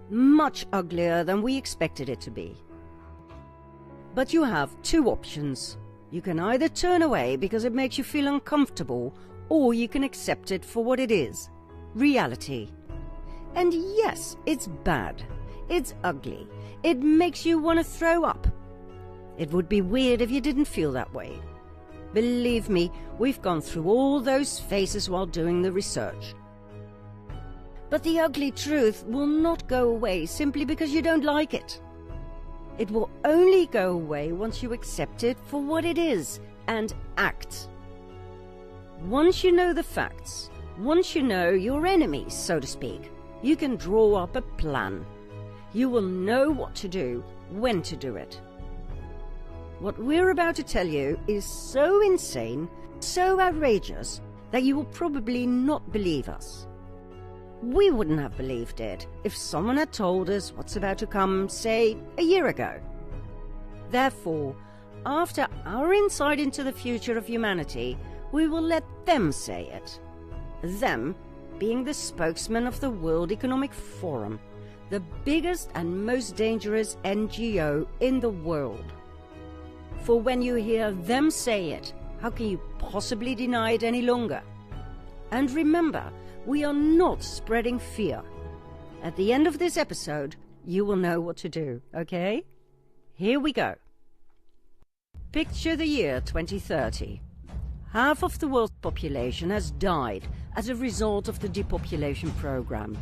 Much uglier than we expected it to be. But you have two options. You can either turn away because it makes you feel uncomfortable, or you can accept it for what it is, reality. And yes, it's bad. It's ugly. It makes you want to throw up. It would be weird if you didn't feel that way. Believe me, we've gone through all those phases while doing the research. But the ugly truth will not go away simply because you don't like it. It will only go away once you accept it for what it is and act. Once you know the facts, once you know your enemies, so to speak, you can draw up a plan. You will know what to do, when to do it. What we're about to tell you is so insane, so outrageous, that you will probably not believe us. We wouldn't have believed it if someone had told us what's about to come, say, a year ago. Therefore, after our insight into the future of humanity, we will let them say it. Them being the spokesman of the World Economic Forum, the biggest and most dangerous NGO in the world. For when you hear them say it, how can you possibly deny it any longer? And remember, we are not spreading fear. At the end of this episode, you will know what to do, okay? Here we go. Picture the year 2030. Half of the world's population has died as a result of the depopulation program.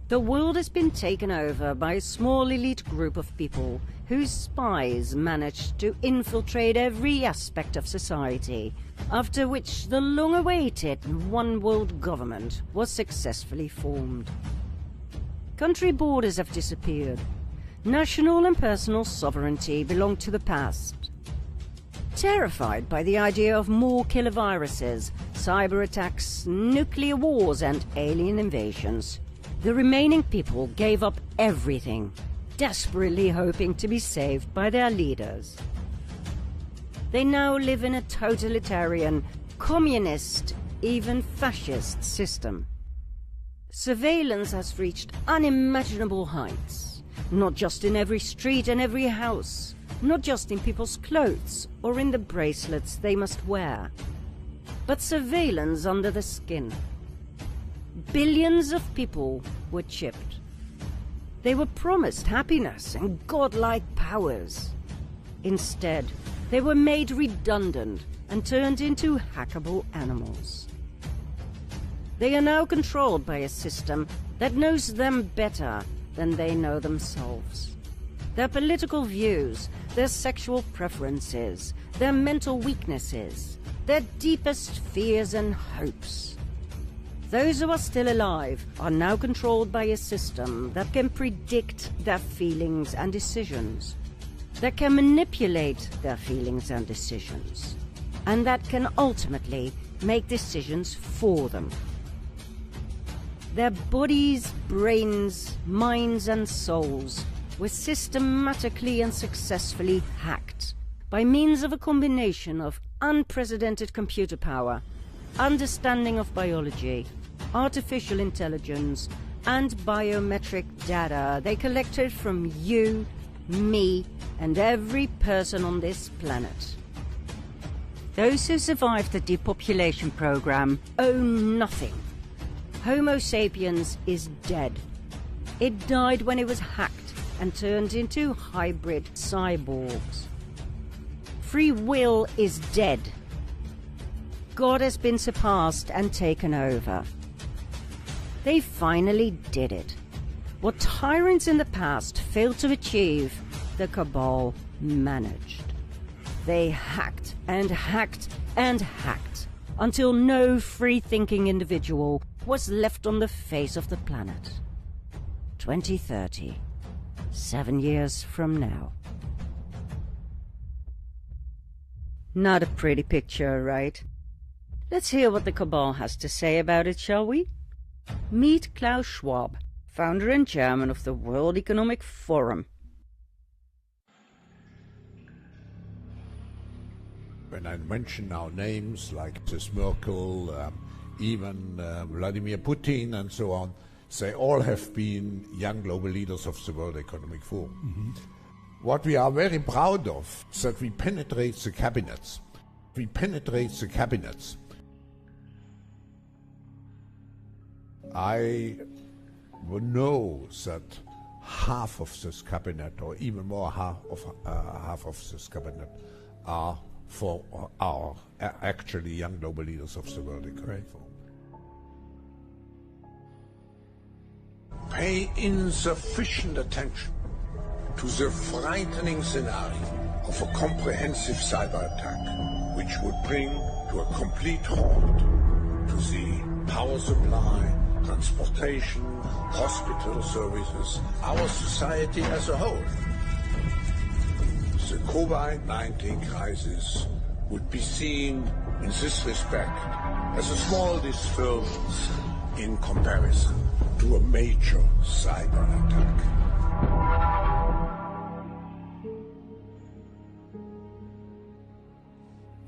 The world has been taken over by a small elite group of people whose spies managed to infiltrate every aspect of society, after which the long-awaited one-world government was successfully formed. Country borders have disappeared. National and personal sovereignty belong to the past. Terrified by the idea of more killer viruses, cyber attacks, nuclear wars and alien invasions, the remaining people gave up everything, desperately hoping to be saved by their leaders. They now live in a totalitarian, communist, even fascist system. Surveillance has reached unimaginable heights, not just in every street and every house, not just in people's clothes or in the bracelets they must wear, but surveillance under the skin. Billions of people were chipped. They were promised happiness and godlike powers. Instead, they were made redundant and turned into hackable animals. They are now controlled by a system that knows them better than they know themselves. Their political views, their sexual preferences, their mental weaknesses, their deepest fears and hopes. Those who are still alive are now controlled by a system that can predict their feelings and decisions, that can manipulate their feelings and decisions, and that can ultimately make decisions for them. Their bodies, brains, minds and souls were systematically and successfully hacked by means of a combination of unprecedented computer power, understanding of biology, artificial intelligence, and biometric data they collected from you, me, and every person on this planet. Those who survived the depopulation program own nothing. Homo sapiens is dead. It died when it was hacked and turned into hybrid cyborgs. Free will is dead. God has been surpassed and taken over. They finally did it. What tyrants in the past failed to achieve, the Cabal managed. They hacked and hacked and hacked until no free-thinking individual was left on the face of the planet. 2030, 7 years from now. Not a pretty picture, right? Let's hear what the Cabal has to say about it, shall we? Meet Klaus Schwab, founder and chairman of the World Economic Forum. When I mention now names like Mrs. Merkel, even Vladimir Putin and so on, They all have been young global leaders of the World Economic Forum. What we are very proud of is that we penetrate the cabinets. We penetrate the cabinets. I know that half of this cabinet, or even more, half of this cabinet, are actually young global leaders of the World Economic Forum. Pay insufficient attention to the frightening scenario of a comprehensive cyber attack, which would bring to a complete halt to the power supply, transportation, hospital services, our society as a whole. The COVID-19 crisis would be seen in this respect as a small disturbance in comparison to a major cyber attack.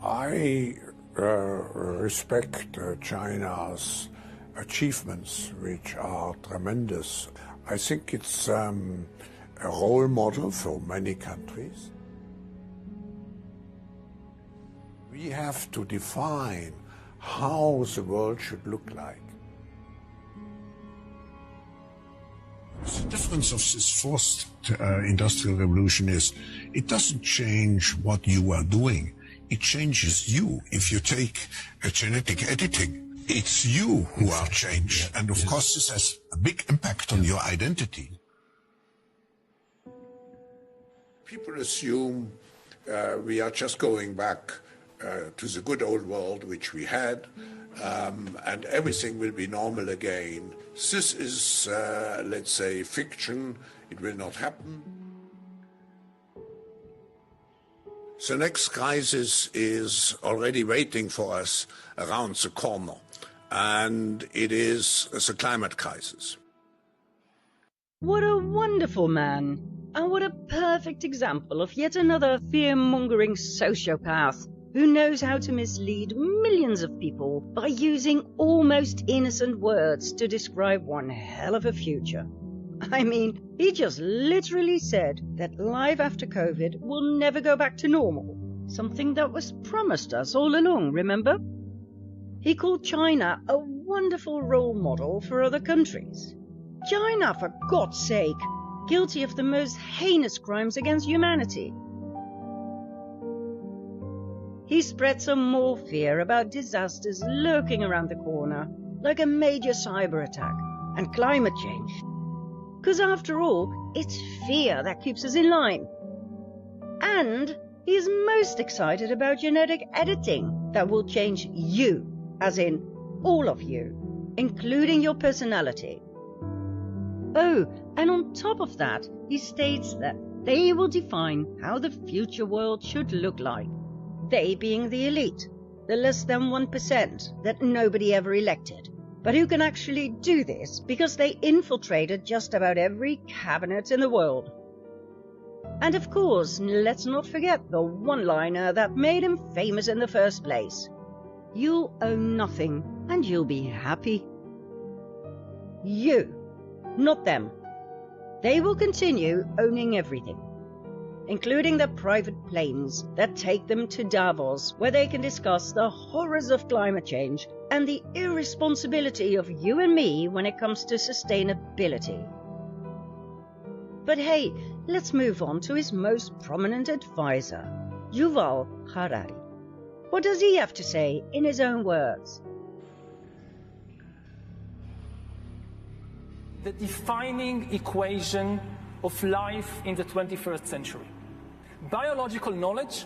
I respect China's achievements, which are tremendous. I think it's a role model for many countries. We have to define how the world should look like. The difference of this fourth industrial revolution is it doesn't change what you are doing. It changes you. If you take genetic editing, it's you who are changed. And of course, this has a big impact on your identity. People assume we are just going back to the good old world which we had, and everything will be normal again. This is, let's say, fiction. It will not happen. The next crisis is already waiting for us around the corner, and it is the climate crisis. What a wonderful man, and what a perfect example of yet another fear-mongering sociopath who knows how to mislead millions of people by using almost innocent words to describe one hell of a future. I mean, he just literally said that life after COVID will never go back to normal, something that was promised us all along, remember? He called China a wonderful role model for other countries. China, for God's sake, guilty of the most heinous crimes against humanity. He spread some more fear about disasters lurking around the corner, like a major cyber attack and climate change. Because after all, it's fear that keeps us in line. And he's most excited about genetic editing that will change you, as in all of you, including your personality. Oh, and on top of that, he states that they will define how the future world should look like. They being the elite, the less than 1% that nobody ever elected, but who can actually do this because they infiltrated just about every cabinet in the world. And of course, let's not forget the one-liner that made him famous in the first place. You'll own nothing and you'll be happy. You, not them. They will continue owning everything, including the private planes that take them to Davos, where they can discuss the horrors of climate change and the irresponsibility of you and me when it comes to sustainability. But hey, let's move on to his most prominent advisor, Yuval Harari. What does he have to say in his own words? The defining equation of life in the 21st century. Biological knowledge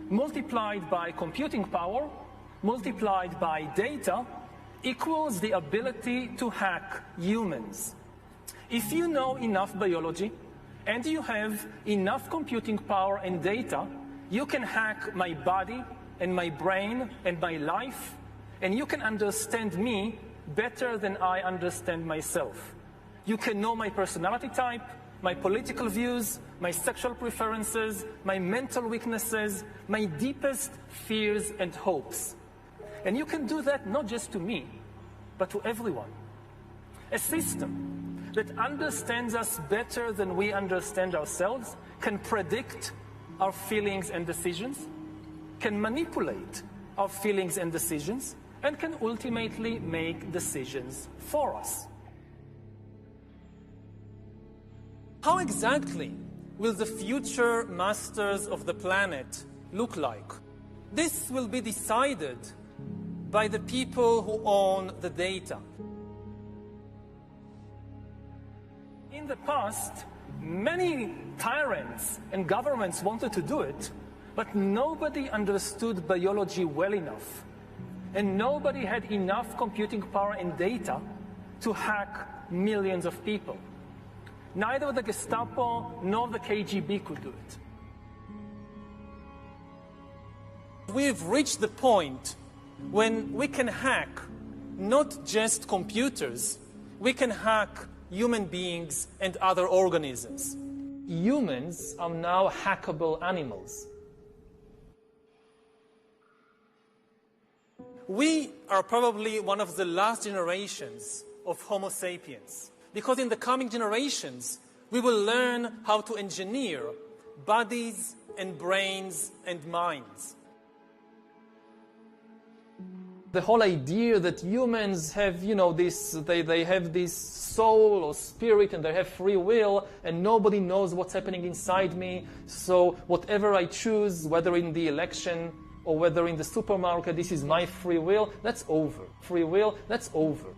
multiplied by computing power, multiplied by data, equals the ability to hack humans. If you know enough biology and you have enough computing power and data, you can hack my body and my brain and my life, and you can understand me better than I understand myself. You can know my personality type, my political views, my sexual preferences, my mental weaknesses, my deepest fears and hopes. And you can do that not just to me, but to everyone. A system that understands us better than we understand ourselves, can predict our feelings and decisions, can manipulate our feelings and decisions, and can ultimately make decisions for us. How exactly will the future masters of the planet look like? This will be decided by the people who own the data. In the past, many tyrants and governments wanted to do it, but nobody understood biology well enough, and nobody had enough computing power and data to hack millions of people. Neither the Gestapo nor the KGB could do it. We've reached the point when we can hack not just computers, we can hack human beings and other organisms. Humans are now hackable animals. We are probably one of the last generations of Homo sapiens, because in the coming generations, we will learn how to engineer bodies and brains and minds. The whole idea that humans have, they have this soul or spirit and they have free will and nobody knows what's happening inside me. So whatever I choose, whether in the election or whether in the supermarket, this is my free will, that's over. Free will, that's over.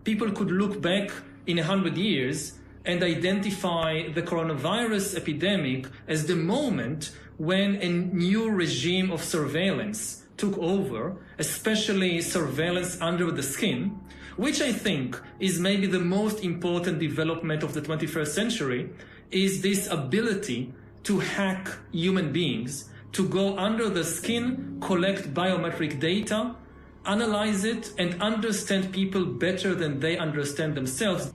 People could look back in 100 years and identify the coronavirus epidemic as the moment when a new regime of surveillance took over, especially surveillance under the skin, which I think is maybe the most important development of the 21st century, is this ability to hack human beings, to go under the skin, collect biometric data, analyze it, and understand people better than they understand themselves.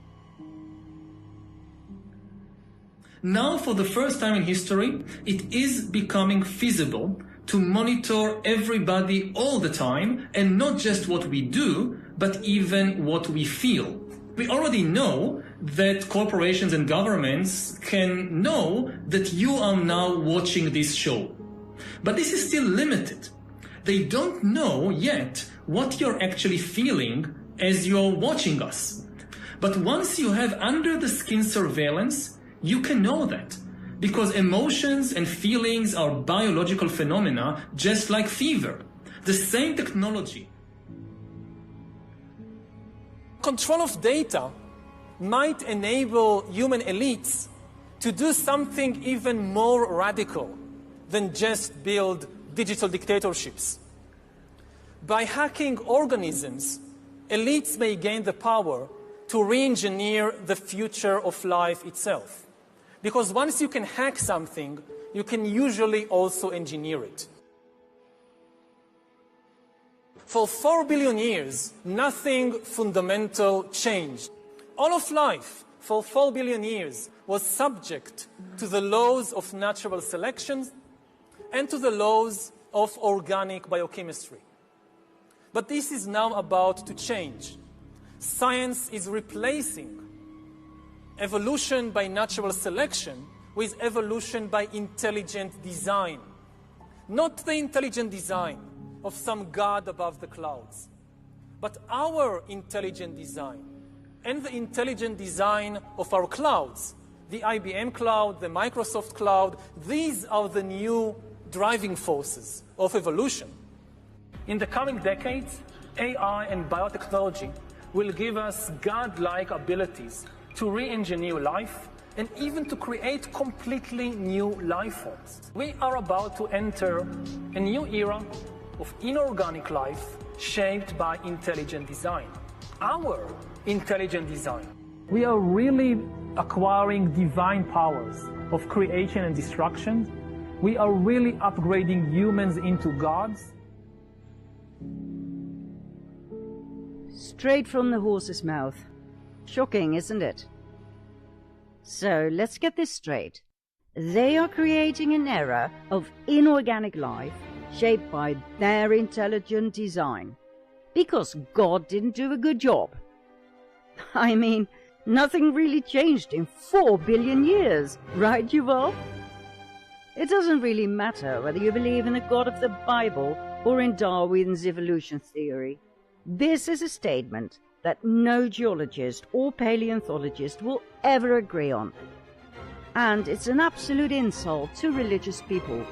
Now, for the first time in history, it is becoming feasible to monitor everybody all the time, and not just what we do, but even what we feel. We already know that corporations and governments can know that you are now watching this show. But this is still limited. They don't know yet what you're actually feeling as you're watching us. But once you have under the skin surveillance, you can know that, because emotions and feelings are biological phenomena just like fever. The same technology. Control of data might enable human elites to do something even more radical than just build digital dictatorships. By hacking organisms, elites may gain the power to re-engineer the future of life itself. Because once you can hack something, you can usually also engineer it. For 4 billion years, nothing fundamental changed. All of life, for 4 billion years, was subject to the laws of natural selection and to the laws of organic biochemistry. But this is now about to change. Science is replacing evolution by natural selection with evolution by intelligent design. Not the intelligent design of some god above the clouds, but our intelligent design and the intelligent design of our clouds, the IBM cloud, the Microsoft cloud. These are the new driving forces of evolution. In the coming decades, AI and biotechnology will give us godlike abilities to re-engineer life and even to create completely new life forms. We are about to enter a new era of inorganic life shaped by intelligent design. Our intelligent design. We are really acquiring divine powers of creation and destruction. We are really upgrading humans into gods. Straight from the horse's mouth. Shocking, isn't it? So let's get this straight. They are creating an era of inorganic life shaped by their intelligent design. Because God didn't do a good job. I mean, nothing really changed in 4 billion years, right, Yuval? It doesn't really matter whether you believe in the God of the Bible or in Darwin's evolution theory. This is a statement that no geologist or paleontologist will ever agree on. And it's an absolute insult to religious people.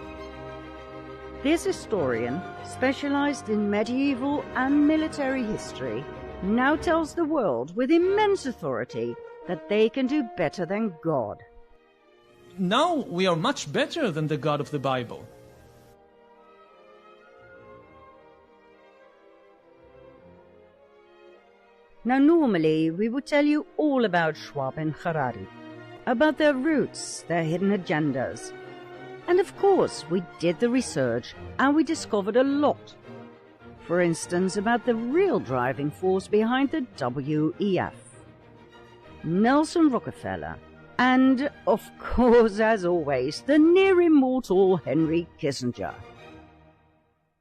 This historian, specialized in medieval and military history, now tells the world with immense authority that they can do better than God. Now we are much better than the God of the Bible. Now normally we would tell you all about Schwab and Harari, about their roots, their hidden agendas. And of course we did the research and we discovered a lot. For instance, about the real driving force behind the WEF. Nelson Rockefeller, and of course, as always, the near immortal Henry Kissinger.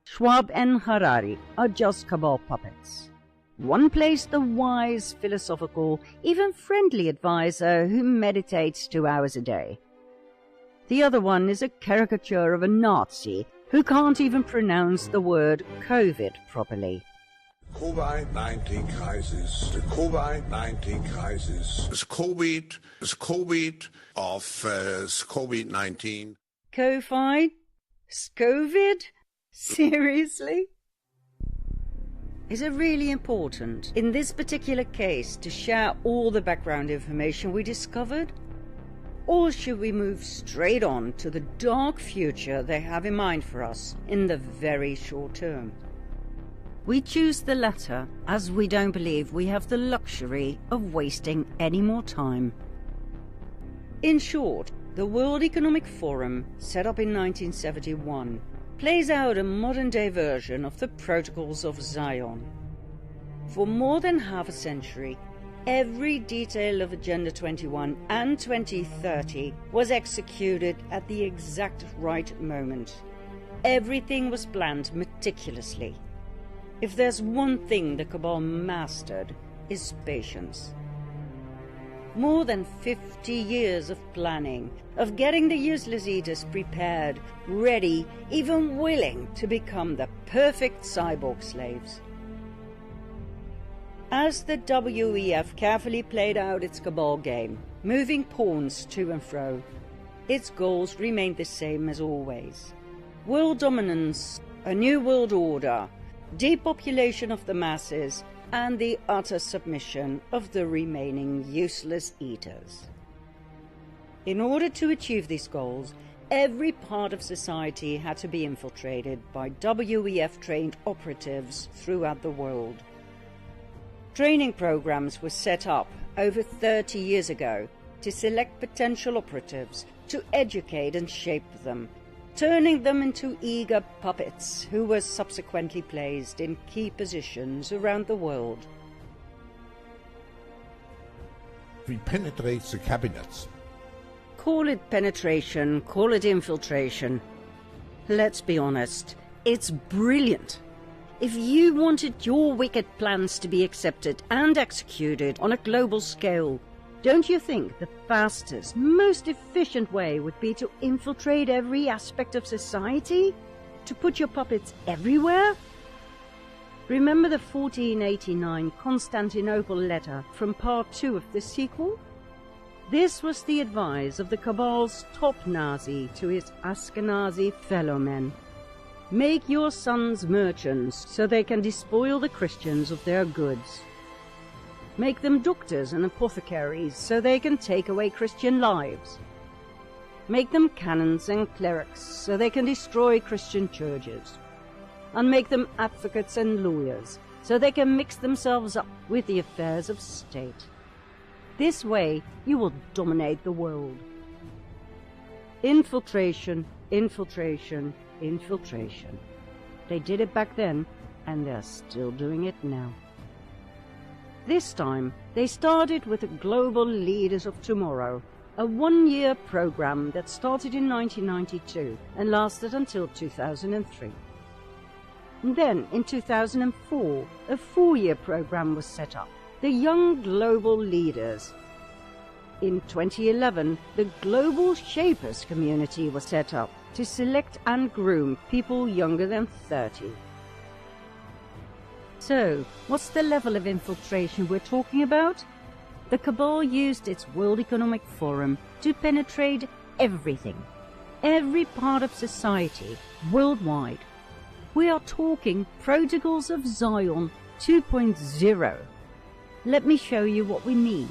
Schwab and Harari are just cabal puppets. One plays the wise, philosophical, even friendly advisor who meditates 2 hours a day. The other one is a caricature of a Nazi who can't even pronounce the word COVID properly. COVID-19 crisis, the COVID-19 crisis, the COVID of COVID-19. COVID? Seriously? Is it really important, in this particular case, to share all the background information we discovered? Or should we move straight on to the dark future they have in mind for us in the very short term? We choose the latter, as we don't believe we have the luxury of wasting any more time. In short, the World Economic Forum, set up in 1971, plays out a modern-day version of the Protocols of Zion. For more than half a century, every detail of Agenda 21 and 2030 was executed at the exact right moment. Everything was planned meticulously. If there's one thing the Cabal mastered, is patience. More than 50 years of planning, of getting the useless eaters prepared, ready, even willing to become the perfect cyborg slaves. As the WEF carefully played out its Cabal game, moving pawns to and fro, its goals remained the same as always. World dominance, a new world order, depopulation of the masses, and the utter submission of the remaining useless eaters. In order to achieve these goals, every part of society had to be infiltrated by WEF-trained operatives throughout the world. Training programs were set up over 30 years ago to select potential operatives, to educate and shape them, turning them into eager puppets who were subsequently placed in key positions around the world. We penetrate the cabinets. Call it penetration, call it infiltration. Let's be honest, it's brilliant. If you wanted your wicked plans to be accepted and executed on a global scale, don't you think the fastest, most efficient way would be to infiltrate every aspect of society? To put your puppets everywhere? Remember the 1489 Constantinople letter from part 2 of the sequel? This was the advice of the Cabal's top Nazi to his Ashkenazi fellow men. Make your sons merchants so they can despoil the Christians of their goods. Make them doctors and apothecaries so they can take away Christian lives. Make them canons and clerics so they can destroy Christian churches. And make them advocates and lawyers so they can mix themselves up with the affairs of state. This way you will dominate the world. Infiltration, infiltration, infiltration. They did it back then, and they're still doing it now. This time, they started with the global leaders of tomorrow, a one-year program that started in 1992 and lasted until 2003. And then, in 2004, a four-year program was set up, the Young Global Leaders. In 2011, the Global Shapers community was set up to select and groom people younger than 30. So, what's the level of infiltration we're talking about? The cabal used its World Economic Forum to penetrate everything, every part of society, worldwide. We are talking Protocols of Zion 2.0. Let me show you what we mean.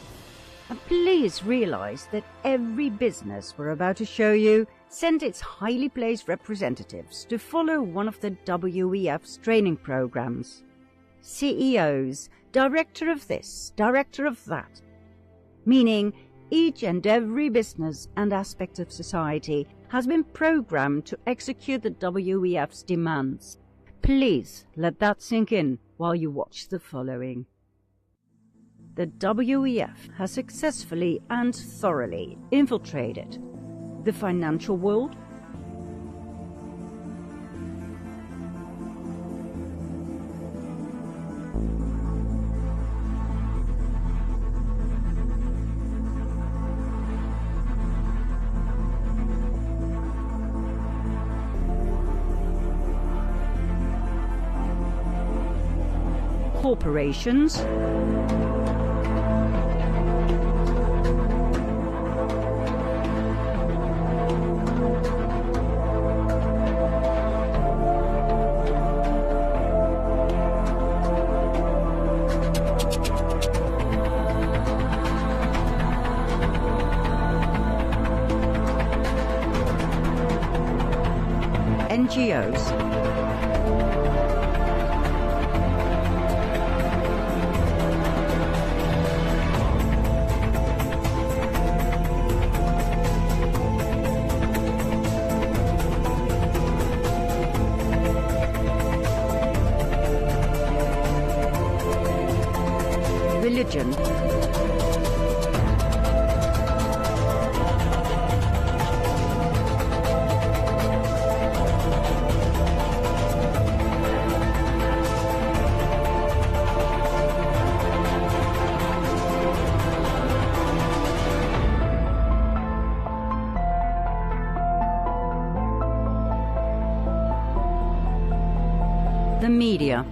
And please realize that every business we're about to show you sent its highly placed representatives to follow one of the WEF's training programs. CEOs, director of this, director of that. Meaning each and every business and aspect of society has been programmed to execute the WEF's demands. Please let that sink in while you watch the following. The WEF has successfully and thoroughly infiltrated the financial world, corporations, NGOs, religion, the media,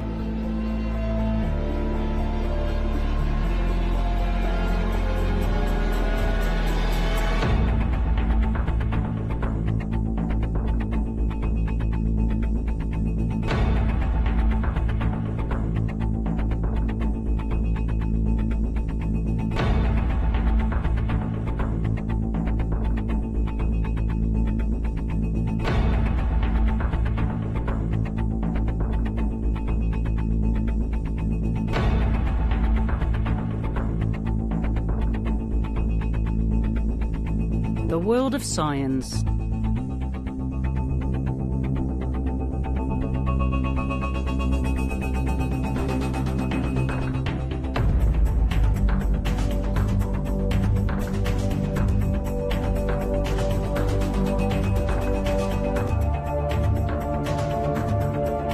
the world of science,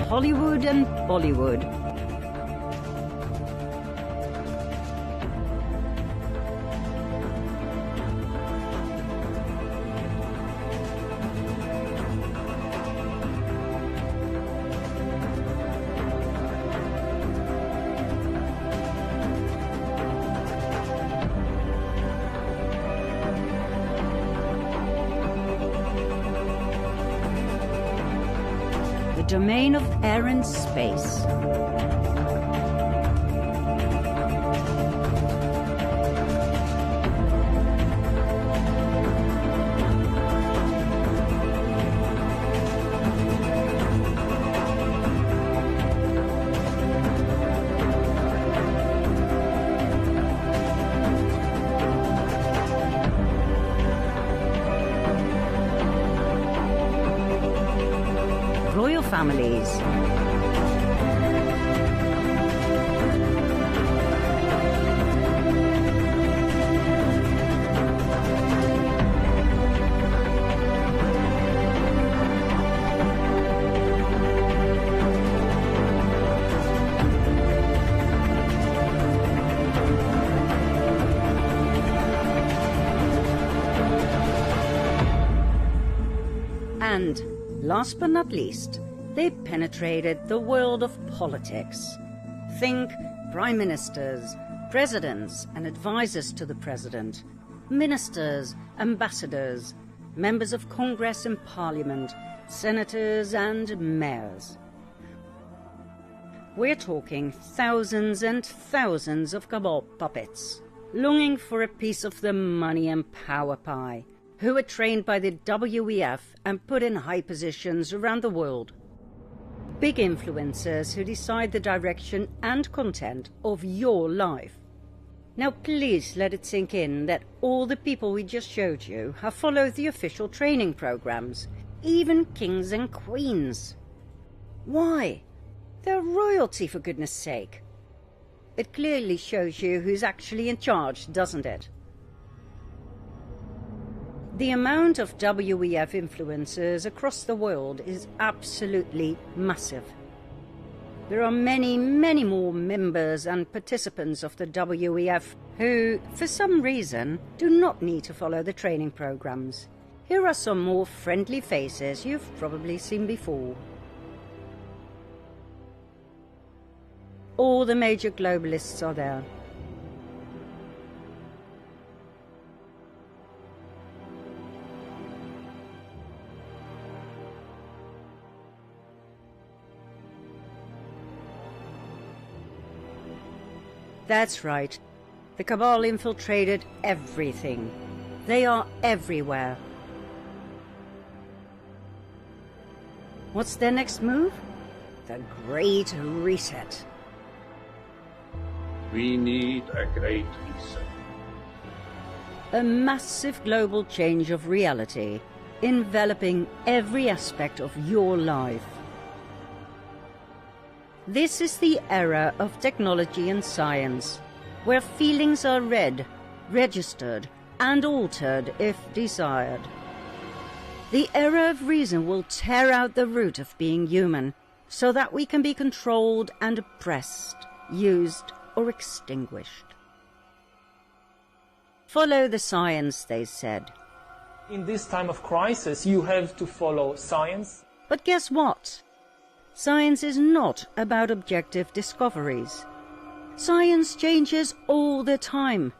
Hollywood and Bollywood, the domain of air and space, royal families, And, last but not least, they penetrated the world of politics. Think prime ministers, presidents and advisors to the president, ministers, ambassadors, members of Congress and Parliament, senators and mayors. We're talking thousands and thousands of cabal puppets, longing for a piece of the money and power pie, who are trained by the WEF and put in high positions around the world. Big influencers who decide the direction and content of your life. Now please let it sink in that all the people we just showed you have followed the official training programs, even kings and queens. Why? They're royalty, for goodness sake. It clearly shows you who's actually in charge, doesn't it? The amount of WEF influencers across the world is absolutely massive. There are many, many more members and participants of the WEF who, for some reason, do not need to follow the training programs. Here are some more friendly faces you've probably seen before. All the major globalists are there. That's right. The cabal infiltrated everything. They are everywhere. What's their next move? The Great Reset. We need a great reset. A massive global change of reality, enveloping every aspect of your life. This is the era of technology and science, where feelings are read, registered, and altered if desired. The era of reason will tear out the root of being human, so that we can be controlled and oppressed, used, or extinguished. Follow the science, they said. In this time of crisis, you have to follow science. But guess what? Science is not about objective discoveries. Science changes all the time.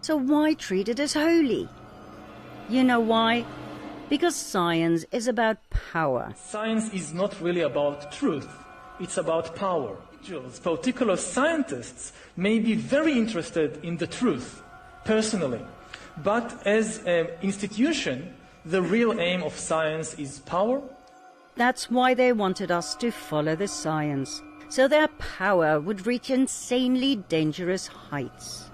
So why treat it as holy? You know why? Because science is about power. Science is not really about truth. It's about power. Particular scientists may be very interested in the truth, personally. But as an institution, the real aim of science is power. That's why they wanted us to follow the science, so their power would reach insanely dangerous heights.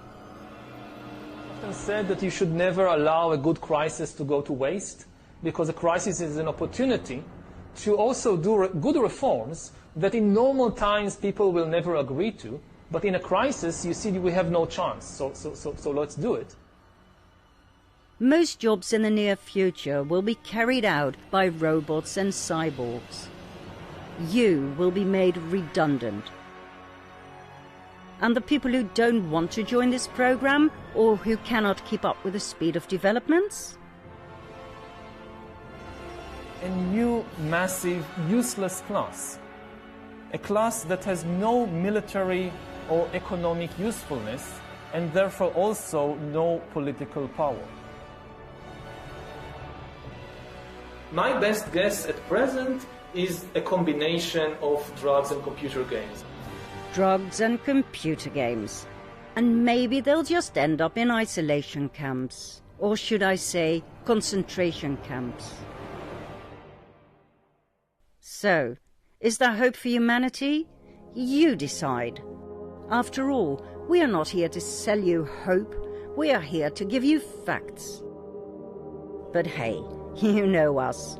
It's often said that you should never allow a good crisis to go to waste, because a crisis is an opportunity to also do good reforms that in normal times people will never agree to, but in a crisis, you see, we have no chance, so let's do it. Most jobs in the near future will be carried out by robots and cyborgs. You will be made redundant. And the people who don't want to join this program, or who cannot keep up with the speed of developments? A new, massive, useless class. A class that has no military or economic usefulness, and therefore also no political power. My best guess at present is a combination of drugs and computer games. Drugs and computer games. And maybe they'll just end up in isolation camps. Or should I say, concentration camps. So, is there hope for humanity? You decide. After all, we are not here to sell you hope. We are here to give you facts. But hey, you know us.